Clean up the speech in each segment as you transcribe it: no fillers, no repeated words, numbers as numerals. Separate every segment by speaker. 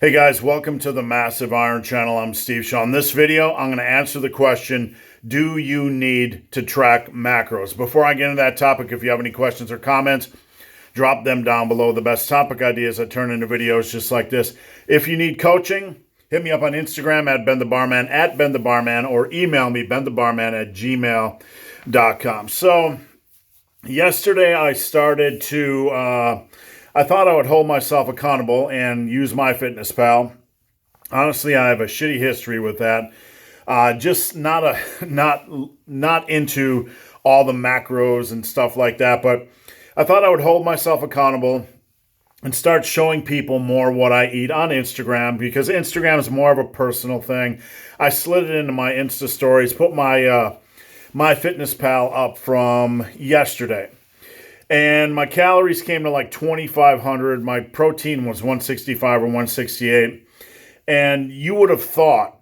Speaker 1: Hey guys, welcome to the Massive Iron Channel. I'm Steve Shaw. In this video, I'm going to answer the question, do you need to track macros? Before I get into that topic, if you have any questions or comments, drop them down below. The best topic ideas I turn into videos just like this. If you need coaching, hit me up on Instagram at BenTheBarman, or email me, benthebarman@gmail.com. So, yesterday I started to... I thought I would hold myself accountable and use MyFitnessPal. Honestly, I have a shitty history with that. Just not into all the macros and stuff like that. But I thought I would hold myself accountable and start showing people more what I eat on Instagram, because Instagram is more of a personal thing. I slid it into my Insta stories, put my MyFitnessPal up from yesterday. And my calories came to like 2,500. My protein was 165 or 168. And you would have thought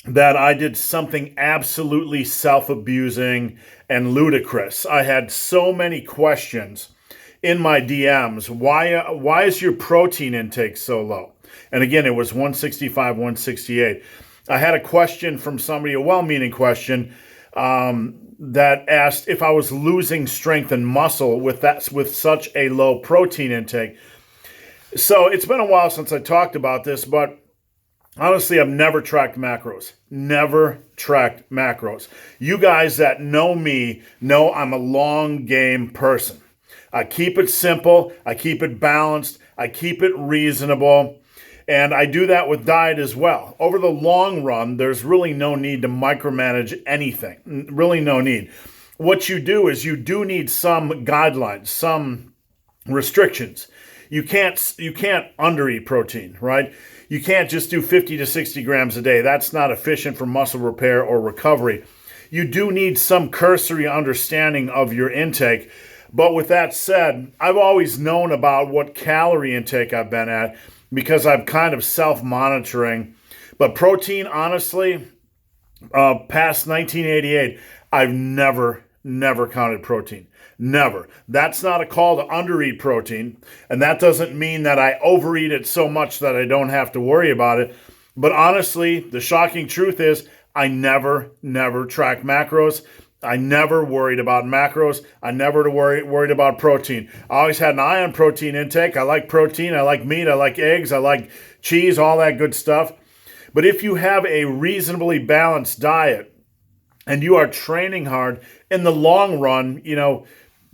Speaker 1: that I did something absolutely self-abusing and ludicrous. I had so many questions in my DMs. Why is your protein intake so low? And again, it was 165, 168. I had a question from somebody, a well-meaning question, that asked if I was losing strength and muscle with such a low protein intake. So it's been a while since I talked about this, but honestly, I've never tracked macros. Never tracked macros. You guys that know me know I'm a long game person. I keep it simple. I keep it balanced. I keep it reasonable. And I do that with diet as well. Over the long run, there's really no need to micromanage anything. Really no need. What you do is you do need some guidelines, some restrictions. You can't undereat protein, right? You can't just do 50 to 60 grams a day. That's not efficient for muscle repair or recovery. You do need some cursory understanding of your intake. But with that said, I've always known about what calorie intake I've been at, because I'm kind of self-monitoring. But protein, honestly, past 1988, I've never counted protein. Never. That's not a call to undereat protein, and that doesn't mean that I overeat it so much that I don't have to worry about it. But honestly, the shocking truth is I never track macros. I never worried about macros. I never worried about protein. I always had an eye on protein intake. I like protein. I like meat. I like eggs. I like cheese, all that good stuff. But if you have a reasonably balanced diet and you are training hard, in the long run,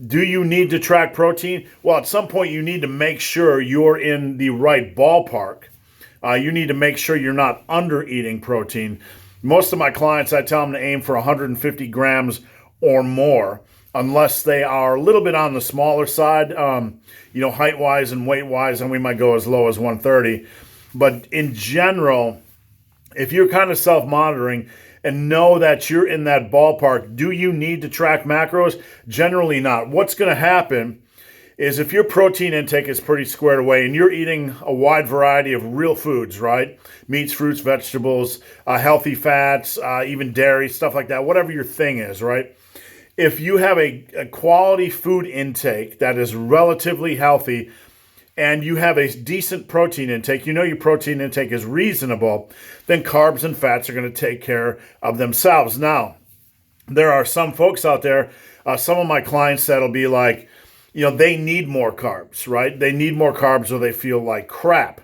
Speaker 1: do you need to track protein? Well, at some point you need to make sure you're in the right ballpark. You need to make sure you're not under eating protein. Most of my clients, I tell them to aim for 150 grams or more, unless they are a little bit on the smaller side, height-wise and weight-wise, and we might go as low as 130. But in general, if you're kind of self-monitoring and know that you're in that ballpark, do you need to track macros? Generally not. What's going to happen is if your protein intake is pretty squared away and you're eating a wide variety of real foods, right? Meats, fruits, vegetables, healthy fats, even dairy, stuff like that, whatever your thing is, right? If you have a quality food intake that is relatively healthy and you have a decent protein intake, your protein intake is reasonable, then carbs and fats are going to take care of themselves. Now, there are some folks out there, some of my clients that'll be like, they need more carbs, right? They need more carbs or they feel like crap.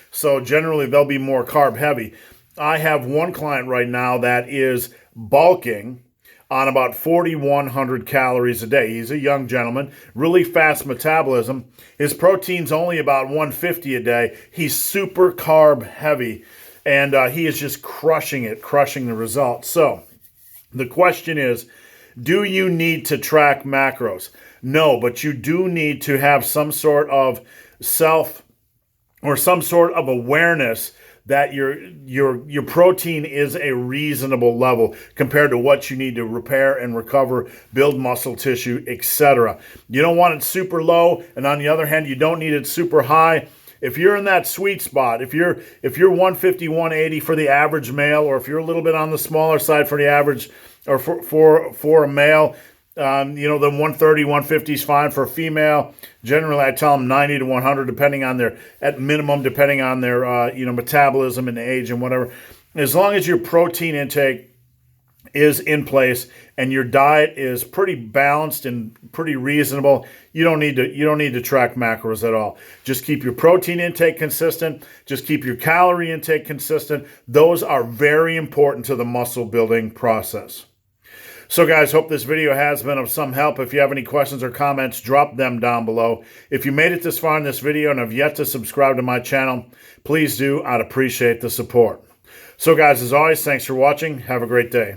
Speaker 1: So generally, they'll be more carb heavy. I have one client right now that is bulking on about 4,100 calories a day. He's a young gentleman, really fast metabolism. His protein's only about 150 a day. He's super carb heavy, and he is just crushing the results. So the question is, do you need to track macros? No, but you do need to have some sort of self or some sort of awareness that your protein is a reasonable level compared to what you need to repair and recover, build muscle tissue, etc. You don't want it super low, and on the other hand, you don't need it super high. If you're in that sweet spot, if you're 150, 180 for the average male, or if you're a little bit on the smaller side for the average or for a male, The 130, 150 is fine for a female. Generally, I tell them 90 to 100, depending on at minimum, depending on their, metabolism and age and whatever. As long as your protein intake is in place and your diet is pretty balanced and pretty reasonable, you don't need to track macros at all. Just keep your protein intake consistent. Just keep your calorie intake consistent. Those are very important to the muscle building process. So guys, hope this video has been of some help. If you have any questions or comments, drop them down below. If you made it this far in this video and have yet to subscribe to my channel, please do. I'd appreciate the support. So guys, as always, thanks for watching. Have a great day.